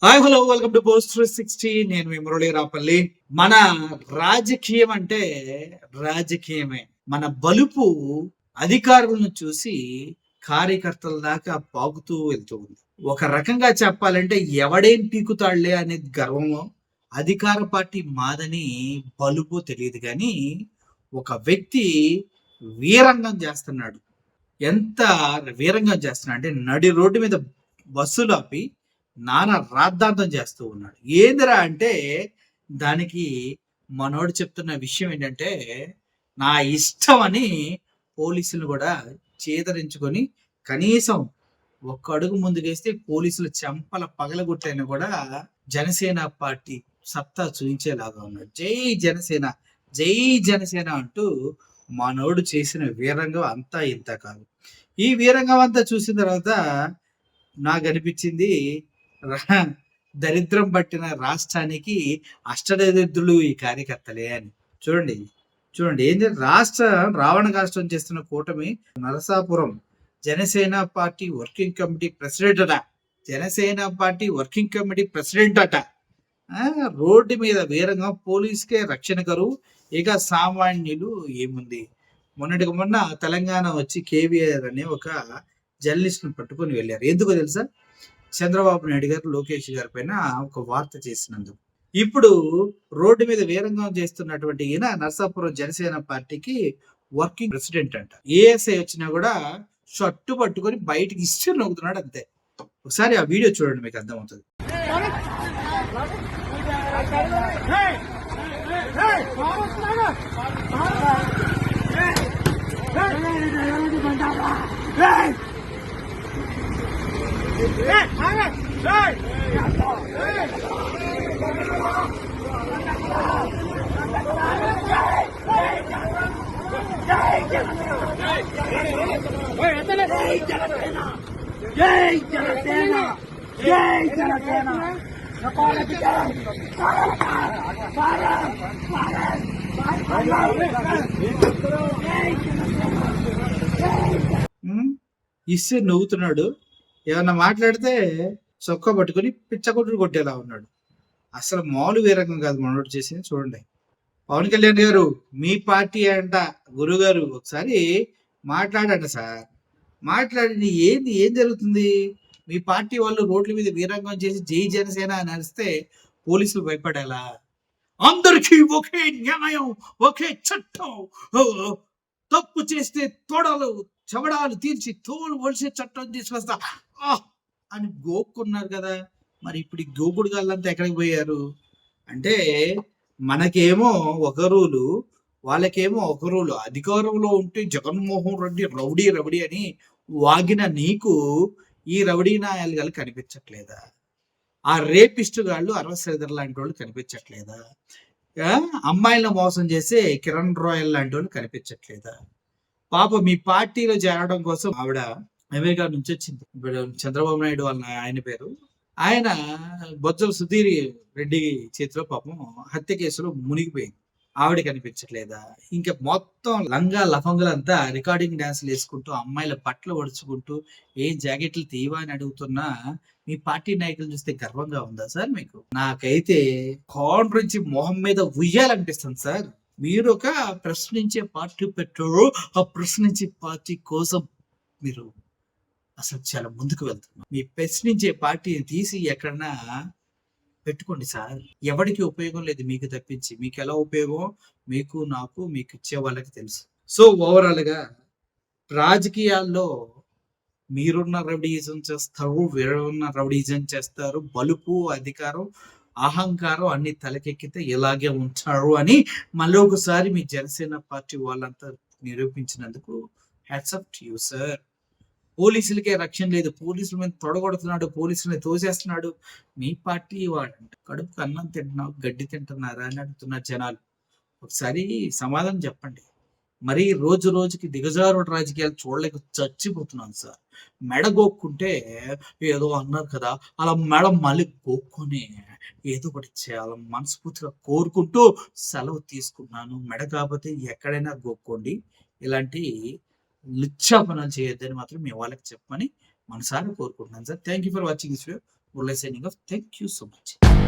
Hi hello welcome to post 360. నేను మీ మురళీ రాపల్లి. మన రాజకీయం అంటే రాజకీయమే. మన బలుపు అధికారులను చూసి కార్యకర్తల దాకా పాకుతూ వెళ్తూ ఉంది. ఒక రకంగా చెప్పాలంటే ఎవడేం పీకుతాడులే అనే గర్వమో, అధికార పార్టీ మాదని బలుపు తెలియదు కానీ ఒక వ్యక్తి వీరంగం చేస్తున్నాడు. ఎంత వీరంగం చేస్తున్నాడు అంటే నడి రోడ్డు మీద బస్సులు ఆపి నానా రాద్ధాంతం చేస్తూ ఉన్నాడు. ఏందిరా అంటే దానికి మనోడు చెప్తున్న విషయం ఏంటంటే నా ఇష్టం అని పోలీసులు కూడా చేదరించుకొని కనీసం ఒక్క అడుగు ముందుకేస్తే పోలీసులు చెంపల పగలగొట్టైనా కూడా జనసేన పార్టీ సత్తా చూపించేలాగా ఉన్నాడు. జై జనసేన, జై జనసేన అంటూ మనోడు చేసిన వీరంగం అంతా ఇంత కాదు. ఈ వీరంగం అంతా చూసిన తర్వాత నాకు అనిపించింది దరిద్రం పట్టిన రాష్ట్రానికి అష్టదరిద్రులు ఈ కార్యకర్తలే అని. చూడండి చూడండి ఏంటి రావణ రాష్ట్రం చేస్తున్న కూటమి Narasapuram Janasena party working committee president అట. Janasena party working committee president అట. రోడ్డు మీద వీరంగా పోలీసుకే రక్షణ కరువు, ఇక సామాన్యులు ఏముంది. మొన్నటికి మొన్న తెలంగాణ వచ్చి కేవీఆర్ అనే ఒక జర్నలిస్ట్ ను పట్టుకొని వెళ్ళారు. ఎందుకో తెలుసా? చంద్రబాబు నాయుడు గారు లోకేష్ గారి పైన ఒక వార్త చేసినందుకు. ఇప్పుడు రోడ్డు మీద వీరంగం చేస్తున్నటువంటి ఈయన నర్సాపురం జనసేన పార్టీకి వర్కింగ్ ప్రెసిడెంట్ అంట. ఏఎస్ఐ వచ్చినా కూడా షర్టు పట్టుకొని బయటికి ఇష్టం నవ్వుతున్నాడు అంతే. ఒకసారి ఆ వీడియో చూడండి, మీకు అర్థమవుతుంది. ఇస్తే నవ్వుతున్నాడు, ఏమన్నా మాట్లాడితే చొక్కా పట్టుకొని పిచ్చకొట్టుడు కొట్టేలా ఉన్నాడు. అసలు మామూలు వీరంగం కాదు మనోడు చేసింది. చూడండి, పవన్ కళ్యాణ్ గారు మీ పార్టీ అంట, గురుగారు ఒకసారి మాట్లాడండి సార్. మాట్లాడి ఏం జరుగుతుంది? మీ పార్టీ వాళ్ళు రోడ్ల మీద వీరంగం చేసి జై జనసేన అని అరిస్తే పోలీసులు భయపడేలా? అందరికీ ఒకే న్యాయం, ఒకే చట్టం, తప్పు చేస్తే తోడలు చెవడాలు తీర్చి తోలు ఒలిసే చట్టం తీసుకొస్తా అని గోక్కున్నారు కదా. మరి ఇప్పుడు గోకుడు గాళ్ళంతా ఎక్కడికి పోయారు అంటే, మనకేమో ఒక రూలు, వాళ్ళకేమో ఒక రూలు. అధికారంలో ఉంటే జగన్మోహన్ రెడ్డి రౌడీ రౌడీ అని వాగిన నీకు ఈ రౌడీ నాయాలు కనిపించట్లేదా? ఆ రేపిస్టు గాళ్ళు అరవశ్రీధర్ లాంటి వాళ్ళు కనిపించట్లేదా? అమ్మాయిలను మోసం చేసే కిరణ్ రాయల్ లాంటి వాళ్ళు కనిపించట్లేదా? పాప మీ పార్టీలో చేరడం కోసం ఆవిడ అమెరికా నుంచి వచ్చింది. ఇప్పుడు చంద్రబాబు నాయుడు వాళ్ళ ఆయన పేరు, ఆయన బొజ్జల సుధీర్ రెడ్డి చేతిలో పాపం హత్య కేసులో మునిగిపోయింది. ఆవిడ కనిపించట్లేదా? ఇంకా మొత్తం లంగా లఫంగులంతా రికార్డింగ్ డాన్సులు వేసుకుంటూ అమ్మాయిల బట్టలు ఒడుచుకుంటూ ఏం జాకెట్లు తీవా అని అడుగుతున్నా మీ పార్టీ నాయకులు చూస్తే గర్వంగా ఉందా సార్ మీకు? నాకైతే కాన్ఫరెన్స్ మొహం మీద ఉయ్యాలనిపిస్తుంది సార్. మీరు ఒక ప్రశ్నించే పార్టీ పెట్టారు, ఆ ప్రశ్నించే పార్టీ కోసం మీరు అసలు చాలా ముందుకు వెళ్తున్నారు. మీ ప్రశ్నించే పార్టీని తీసి ఎక్కడన్నా పెట్టుకోండి సార్. ఎవరికి ఉపయోగం లేదు మీకు తప్పించి. మీకు ఎలా ఉపయోగం మీకు, నాకు, మీకు ఇచ్చే వాళ్ళకి తెలుసు. సో ఓవరాల్ గా రాజకీయాల్లో మీరున్న రౌడీజం చేస్తారు, వీరున్న రౌడీజం చేస్తారు. బలుపు, అధికారం, అహంకారం అన్ని తలకెక్కితే ఇలాగే ఉంటారు అని మళ్ళీ ఒకసారి మీ జనసేన పార్టీ వాళ్ళంతా నిరూపించినందుకు hats off to you sir. పోలీసులకే రక్షణ లేదు, పోలీసుల మీద తొడగొడుతున్నాడు, పోలీసులని తోసేస్తున్నాడు. మీ పార్టీ వాడంట. కడుపుకు అన్నం తింటున్నావు, గడ్డి తింటున్నారా అని అడుగుతున్నారు జనాలు. ఒకసారి సమాధానం చెప్పండి. మరి రోజు రోజుకి దిగజారుడు రాజకీయాలు చూడలేక చచ్చిపోతున్నాను సార్. మెడ గోక్కుంటే ఏదో అన్నారు కదా, అలా మెడ మళ్ళీ గోక్కొని ఏదో ఒకటి చేయాలని మనస్ఫూర్తిగా కోరుకుంటూ సెలవు తీసుకున్నాను. మెడ కాకపోతే ఎక్కడైనా గోక్కోండి, ఇలాంటి లుచ్చా పనులు చేయొద్దని మాత్రం మీ వాళ్ళకి చెప్పమని మనసారా కోరుకుంటున్నాను sir. Thank you for watching this video. Murali signing off. Thank you so much.